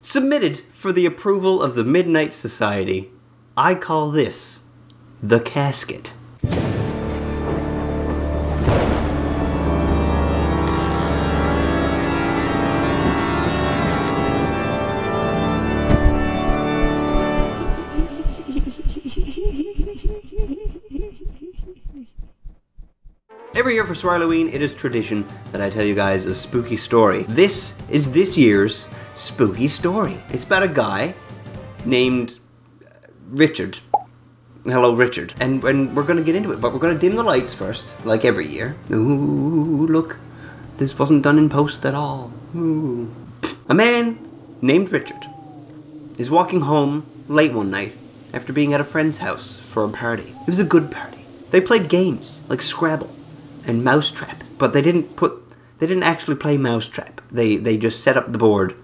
Submitted for the approval of the Midnight Society, I call this the Casket. Every year for Swarleyween, it is tradition that I tell you guys a spooky story. This is this year's spooky story. It's about a guy named Richard. Hello, Richard. And we're gonna get into it, but we're gonna dim the lights first, like every year. Ooh, look. This wasn't done in post at all. Ooh. A man named Richard is walking home late one night after being at a friend's house for a party. It was a good party. They played games like Scrabble and Mousetrap, but they didn't actually play Mousetrap. They just set up the board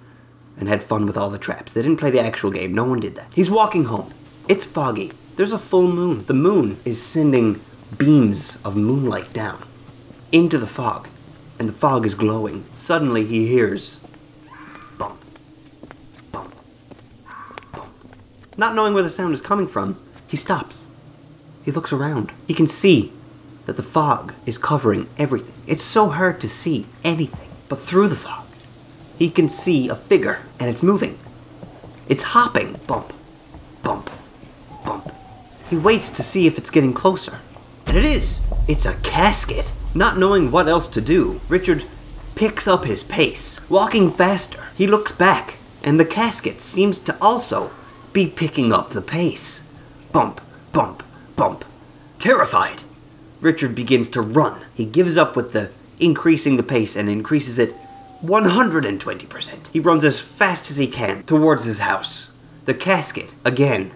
and had fun with all the traps. They didn't play the actual game. No one did that. He's walking home. It's foggy. There's a full moon. The moon is sending beams of moonlight down into the fog, and the fog is glowing. Suddenly he hears bump, bump, bump. Not knowing where the sound is coming from, he stops. He looks around. He can see that the fog is covering everything. It's so hard to see anything. But through the fog, he can see a figure, and it's moving. It's hopping. Bump, bump, bump. He waits to see if it's getting closer. And it is. It's a casket. Not knowing what else to do, Richard picks up his pace, walking faster. He looks back, and the casket seems to also be picking up the pace. Bump, bump, bump. Terrified, Richard begins to run. He gives up with the increasing the pace and increases it 120%. He runs as fast as he can towards his house. The casket, again,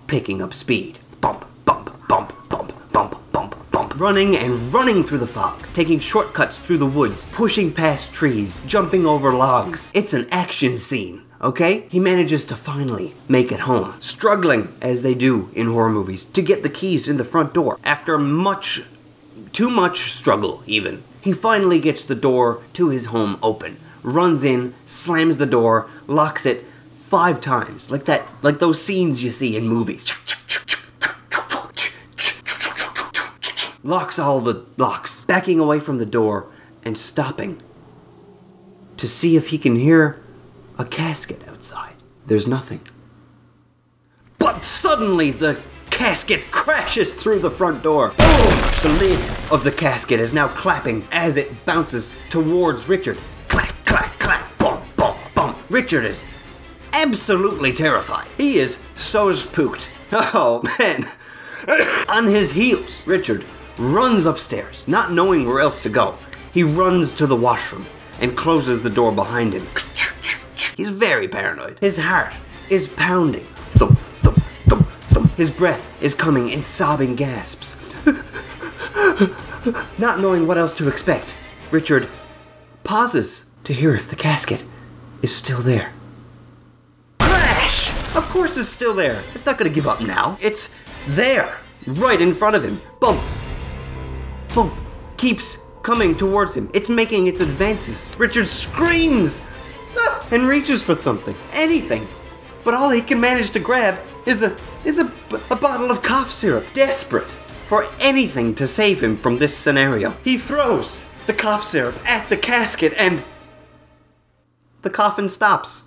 picking up speed. Bump, bump, bump, bump, bump, bump, bump. Running and running through the fog, taking shortcuts through the woods, pushing past trees, jumping over logs. It's an action scene. Okay? He manages to finally make it home, struggling, as they do in horror movies, to get the keys in the front door. After too much struggle, even. He finally gets the door to his home open, runs in, slams the door, locks it 5 times, like those scenes you see in movies. Locks all the locks, backing away from the door and stopping to see if he can hear a casket outside. There's nothing. But suddenly the casket crashes through the front door. Oh! The lid of the casket is now clapping as it bounces towards Richard. Clack, clack, clack, bump, bump, bump. Richard is absolutely terrified. He is so spooked. Oh, man. On his heels, Richard runs upstairs, not knowing where else to go. He runs to the washroom and closes the door behind him. He's very paranoid. His heart is pounding. Thump, thump, thump, thump. His breath is coming in sobbing gasps. Not knowing what else to expect, Richard pauses to hear if the casket is still there. Crash! Of course it's still there. It's not gonna give up now. It's there, right in front of him. Bump, bump. Keeps coming towards him. It's making its advances. Richard screams and reaches for something, anything. But all he can manage to grab is a bottle of cough syrup. Desperate for anything to save him from this scenario, he throws the cough syrup at the casket and the coughing stops.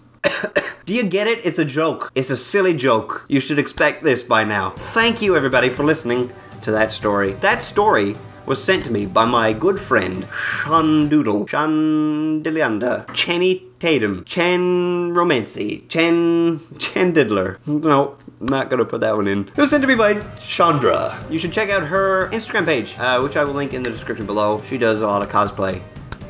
Do you get it? It's a joke. It's a silly joke. You should expect this by now. Thank you everybody for listening to that story. That story was sent to me by my good friend, Shandoodle, Chandelianda, Chenny Tatum, Chen Romancy, Chen Diddler. No, I'm not gonna put that one in. It was sent to me by Chandra. You should check out her Instagram page, which I will link in the description below. She does a lot of cosplay,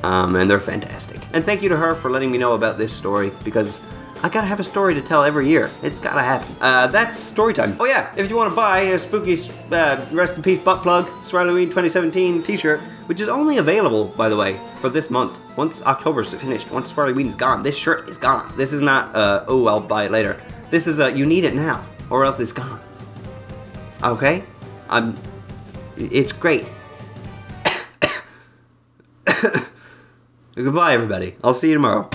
and they're fantastic. And thank you to her for letting me know about this story, because I gotta have a story to tell every year. It's gotta happen. That's story time. Oh yeah, if you want to buy a spooky, rest in peace butt plug, Swarleyween 2017 t-shirt, which is only available, by the way, for this month. Once October's finished, once Swarleyween is gone, this shirt is gone. This is not, oh, I'll buy it later. This is, you need it now, or else it's gone. Okay? It's great. Goodbye, everybody. I'll see you tomorrow.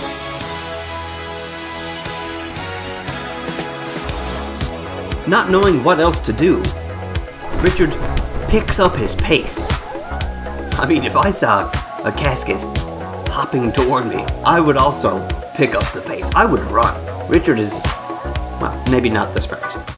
Not knowing what else to do, Richard picks up his pace. I mean, if I saw a casket hopping toward me, I would also pick up the pace. I would run. Richard is, well, maybe not the smartest.